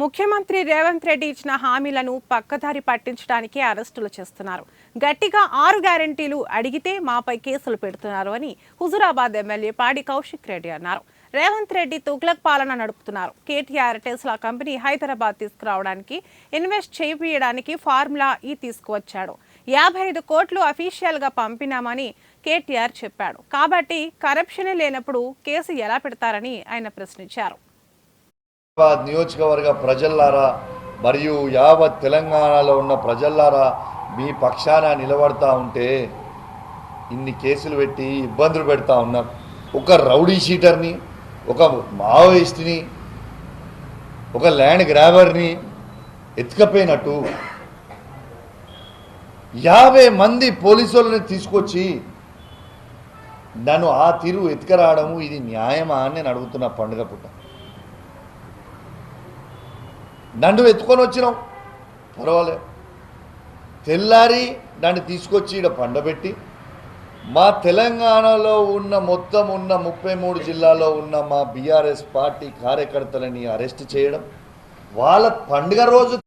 ముఖ్యమంత్రి రేవంత్ రెడ్డి ఇచ్చిన హామీలను పక్కదారి పట్టించడానికి అరెస్టులు చేస్తున్నారు. గట్టిగా 6 గ్యారెంటీలు అడిగితే మాపై కేసులు పెడుతున్నారు అని హుజురాబాద్ ఎమ్మెల్యే పాడి కౌశిక్ రెడ్డి అన్నారు. రేవంత్ రెడ్డి తుగ్లక్ పాలన నడుపుతున్నారు. కేటీఆర్ టెస్లా కంపెనీ హైదరాబాద్ తీసుకురావడానికి ఇన్వెస్ట్ చేయించడానికి ఫార్ములా ఈ తీసుకువచ్చాడు. 55 కోట్లు అఫీషియల్ గా పంపినామని కేటీఆర్ చెప్పాడు. కాబట్టి కరప్షనే లేనప్పుడు కేసు ఎలా పెడతారని ఆయన ప్రశ్నించారు. నియోజకవర్గ ప్రజల్లారా మరియు యావత్ తెలంగాణలో ఉన్న ప్రజల్లారా మీ పక్షాన నిలబడతా ఉంటే ఇన్ని కేసులు పెట్టి ఇబ్బందులు పెడతా ఉన్నారు. ఒక రౌడీ షీటర్ని, ఒక మావోయిస్ట్ని, ఒక ల్యాండ్ గ్రాబర్ని ఎత్తుకపోయినట్టు 50 మంది పోలీసులను తీసుకొచ్చి నన్ను ఆ తీరు ఎత్తుకరావడము ఇది న్యాయమా అని నేను అడుగుతున్నా. పండుగ పుట్ట నన్ను ఎత్తుకొని వచ్చినాం, పర్వాలేదు. తెల్లారి నన్ను తీసుకొచ్చి ఇక్కడ పండబెట్టి మా తెలంగాణలో ఉన్న మొత్తం ఉన్న 33 జిల్లాలో ఉన్న మా బీఆర్ఎస్ పార్టీ కార్యకర్తలని అరెస్ట్ చేయడం, వాళ్ళ పండుగ రోజు